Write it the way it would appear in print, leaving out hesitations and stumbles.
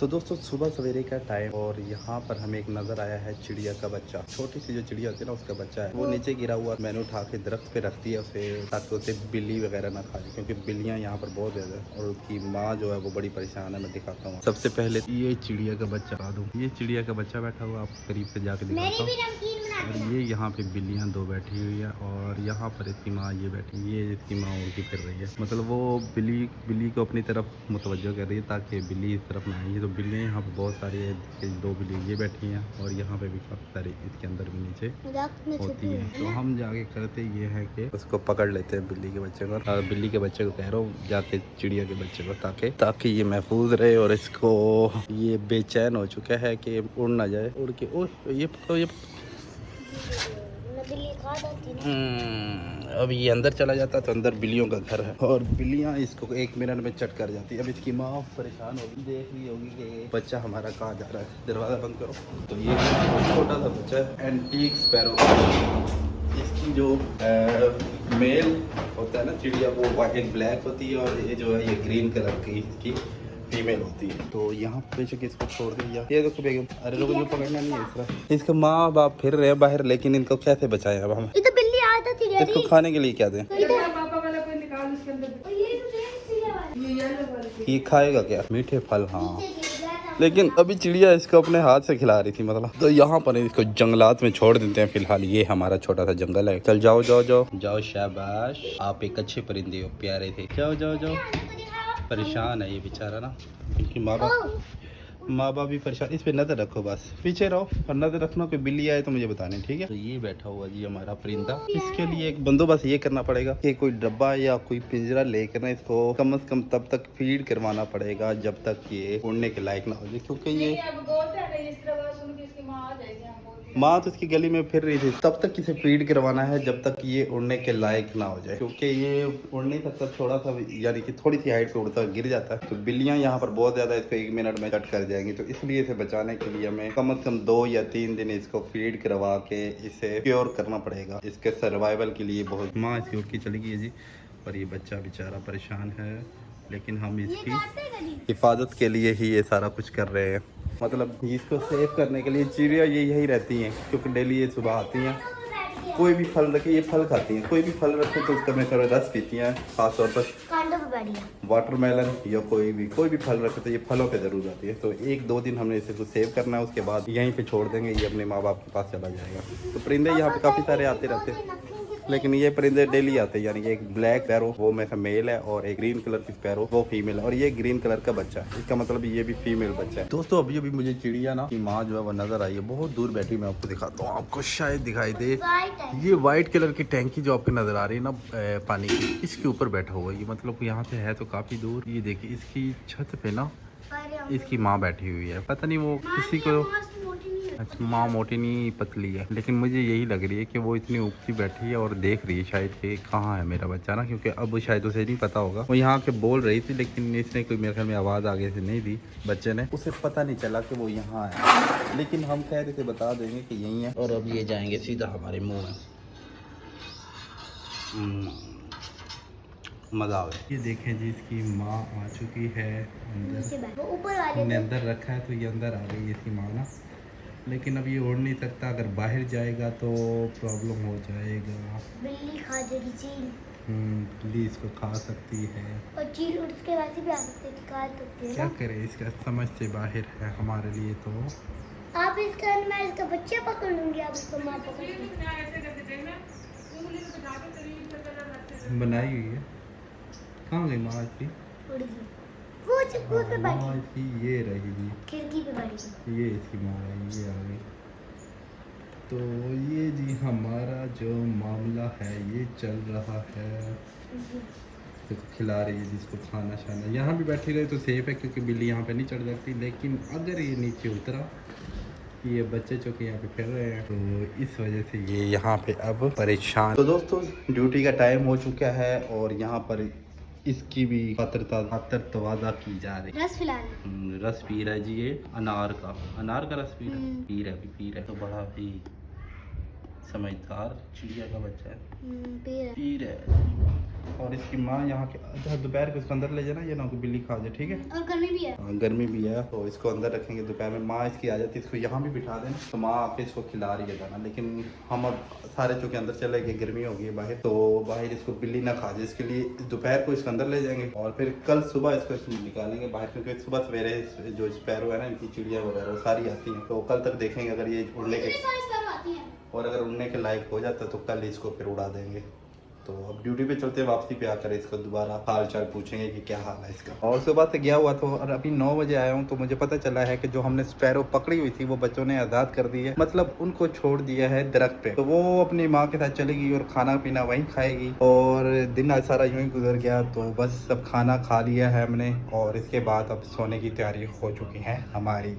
तो दोस्तों सुबह सवेरे का टाइम और यहाँ पर हमें एक नजर आया है चिड़िया का बच्चा। छोटी सी जो चिड़िया होती है ना उसका बच्चा है। वो नीचे गिरा हुआ मैंने उठा के दरख्त पे रख दिया उसे, ताकि उसे बिल्ली वगैरह ना खा जाए, क्योंकि बिल्लियाँ यहाँ पर बहुत ज्यादा है और उसकी माँ जो है वो बड़ी परेशान है। मैं दिखाता हूँ सबसे पहले ये चिड़िया का बच्चा ला दूँ। ये चिड़िया का बच्चा बैठा हुआ, आपको करीब से जाके दिखाता हूँ। और ये यहाँ पे बिल्लियाँ दो बैठी हुई है और यहाँ पर इसकी माँ ये बैठी, ये इसकी माँ उनकी फिर रही है। मतलब वो बिल्ली को अपनी तरफ मुतवज्जो कर रही है ताकि बिल्ली इस तरफ ना आई। तो बिल्लियाँ यहाँ पे बहुत सारी है, दो बिल्ली ये बैठी हैं और यहाँ पे भी काफ़ी सारी इसके अंदर भी नीचे होती है। तो हम जाके करते ये है कि उसको पकड़ लेते हैं बिल्ली के बच्चे को, और बिल्ली के बच्चे को कह रहा हूँ जाके चिड़िया के बच्चे को, ताकि ये महफूज रहे और इसको ये बेचैन हो चुका है कि उड़ ना जाए। उड़ के ये पकड़ो, ये अब ये अंदर चला जाता तो अंदर बिल्लियों का घर है और बिल्लियाँ इसको 1 मिनट में चट कर जाती है। अब इसकी माँ परेशान होगी, देख रही होगी कि बच्चा हमारा कहाँ जा रहा है। दरवाज़ा बंद करो। तो ये छोटा सा बच्चा है, एंटीक स्पैरो। इसकी जो मेल होता है ना चिड़िया, वो वाइट ब्लैक होती है और ये जो है ये ग्रीन कलर की इसकी फीमेल होती है। तो यहाँ पे इसको छोड़ दिया। ये देखो बेगम, अरे लोगों को पकड़ना नहीं है इस तरह। इसके माँ बाप फिर रहे बाहर, लेकिन इनको कैसे बचाएं अब हम? ये तो बिल्ली आदत थी। इसको खाने के लिए क्या दें? ये खाएगा क्या? मीठे फल, हाँ। लेकिन अभी चिड़िया इसको अपने हाथ से खिला रही थी मतलब। तो यहाँ पर इसको जंगलात में छोड़ देते हैं फिलहाल। ये हमारा छोटा सा जंगल है। चल जाओ जाओ जाओ जाओ, शाबाश, आप एक अच्छे परिंदे हो, प्यारे थे। जाओ जाओ जाओ। परेशान है ये बेचारा ना, इनकी माँ बाप भी परेशान। इस पे नजर रखो, बस पीछे रहो और नजर रखना। कोई बिल्ली आए तो मुझे बताने, ठीक है? तो ये बैठा हुआ जी हमारा परिंदा। इसके लिए एक बंदोबस्त ये करना पड़ेगा कि कोई डब्बा या कोई पिंजरा लेकर ना इसको कम से कम तब तक फीड करवाना पड़ेगा जब तक ये उड़ने के लायक ना हो जाए, क्योंकि ये माँ तो इसकी गली में फिर रही थी। तब तक इसे फीड करवाना है जब तक ये उड़ने के लायक ना हो जाए, क्योंकि ये उड़ नहीं सकता। थोड़ा सा यानी कि थोड़ी सी हाइट पे उड़ता गिर जाता है। तो बिल्लियाँ यहाँ पर बहुत ज्यादा इसको 1 मिनट में कट कर जाएंगी। तो इसलिए इसे बचाने के लिए हमें कम से कम 2 या 3 दिन इसको फीड करवा के इसे क्योर करना पड़ेगा। इसके सर्वाइवल के लिए बहुत। माँ इसकी उड़ की चली गई है जी, पर ये बच्चा बेचारा परेशान है, लेकिन हम इसकी हिफाजत के लिए ही ये सारा कुछ कर रहे हैं। मतलब इसको सेव करने के लिए चिड़िया ये यही रहती हैं, क्योंकि डेली ये सुबह आती हैं। कोई भी फल रखे, ये फल खाती हैं। कोई भी फल रखे तो उसका में थोड़ा रस पीती हैं, खासतौर पर वाटरमेलन या कोई भी फल रखे तो ये फलों पे जरूर आती है। तो 1-2 दिन हमने इसे को सेव करना है, उसके बाद यहीं पे छोड़ देंगे। ये अपने माँ बाप के पास चला जाएगा। तो परिंदे यहाँ पे काफ़ी सारे आते रहते हैं, लेकिन ये परिंदे डेली आते हैं। यानी कि एक ब्लैक स्पैरो वो में से मेल है और एक ग्रीन कलर की स्पैरो वो फीमेल है, और ये ग्रीन कलर का बच्चा है। इसका मतलब ये भी फीमेल बच्चा है। दोस्तों अभी मुझे चिड़िया ना की माँ जो है वो नजर आई है, बहुत दूर बैठी। मैं आपको दिखाता हूँ, आपको शायद दिखाई दे। ये व्हाइट कलर की टैंकी जो आपको नजर आ रही है ना पानी की, इसके ऊपर बैठा हुआ है ये। मतलब यहाँ से है तो काफी दूर। ये देखिए इसकी छत पे ना इसकी माँ बैठी हुई है। पता नहीं वो किसी को, अच्छा माँ मोटी नहीं पतली है, लेकिन मुझे यही लग रही है कि वो इतनी ऊपरी बैठी है और देख रही है शायद कि कहाँ है मेरा बच्चा ना, क्योंकि अब शायद उसे नहीं पता होगा। वो यहाँ के बोल रही थी, लेकिन इसने कोई मेरे ख्याल में आवाज़ आगे से नहीं दी बच्चे ने, उसे पता नहीं चला कि वो यहाँ है। लेकिन हम खैर इसे बता देंगे कि यही है। और अब ये जाएंगे सीधा हमारे मुँह में। मज़ा आवे। ये देखें जी इसकी माँ आ चुकी है अंदर, अंदर रखा है तो ये अंदर आ गई इसकी माँ ना। लेकिन अब ये उड़ नहीं सकता, अगर बाहर जाएगा तो प्रॉब्लम हो जाएगा। बिल्ली खा जाएगी चील। बिल्ली इसको खा सकती है और चील उड़ के वैसे भी आ सकते हैं, खा सकते हैं। क्या करे, इसका समझ से बाहर है हमारे लिए। तो आप इसका, मैं इसका बच्चा पकड़ लूंगी, आप इसको माँ पकड़ बनाई हुई है। कहाँ गई माँ इसकी? माँ इसकी ये रहेगी खिड़की पे बैठी। ये इसकी माँ है, ये आ गई। तो ये जी हमारा जो मामला है ये चल रहा है। तो खिला रही है जिसको खाना शाना। यहाँ भी बैठी रहे तो सेफ है, क्योंकि बिल्ली यहाँ पे नहीं चढ़ सकती। लेकिन अगर ये नीचे उतरा, ये बच्चे जो कि यहाँ पे फिर रहे हैं, तो इस वजह से ये यहाँ पे अब परेशान। तो दोस्तों ड्यूटी का टाइम हो चुका है और यहाँ पर इसकी भी खातर तवाज़ा की जा रही है। रस फिलहाल रस पी रहा है जी, ये अनार का रस पी रहा है। पी रहा है तो बड़ा ही समझदार चिड़िया का बच्चा है। पी रहा है। और इसकी माँ यहाँ के अच्छा दोपहर को इसको अंदर ले जाना, ये ना कि बिल्ली खा जाए, ठीक है। और गर्मी भी है। हाँ, गर्मी भी है तो इसको अंदर रखेंगे। दोपहर में माँ इसकी आ जाती है, इसको यहाँ भी बिठा दें तो माँ आके इसको खिला रही है दाना। लेकिन हम अब सारे चूँकि अंदर चले गए, गर्मी हो गई है बाहर, तो बाहर इसको बिल्ली ना खा जाए, इसके लिए दोपहर को इसको अंदर ले जाएंगे और फिर कल सुबह इसको निकालेंगे बाहर, क्योंकि सुबह सवेरे जो स्पैरो है ना, इनकी चिड़िया वगैरह सारी आती हैं, तो कल तक देखेंगे। अगर ये उड़ने के और अगर उड़ने के लायक हो जाता है तो कल इसको फिर उड़ा देंगे। तो अब ड्यूटी पे चलते वापसी पे आकर इसको दोबारा हाल चाल पूछेंगे कि क्या हाल है इसका। और सुबह से गया हुआ तो और अभी 9 बजे आया हूँ, तो मुझे पता चला है कि जो हमने स्पैरो पकड़ी हुई थी वो बच्चों ने आज़ाद कर दी है, मतलब उनको छोड़ दिया है दरख्त पे। तो वो अपनी माँ के साथ चलेगी और खाना पीना वहीं खाएगी। और दिन आज सारा यूं ही गुजर गया। तो बस सब खाना खा लिया है हमने और इसके बाद अब सोने की तैयारी हो चुकी है हमारी।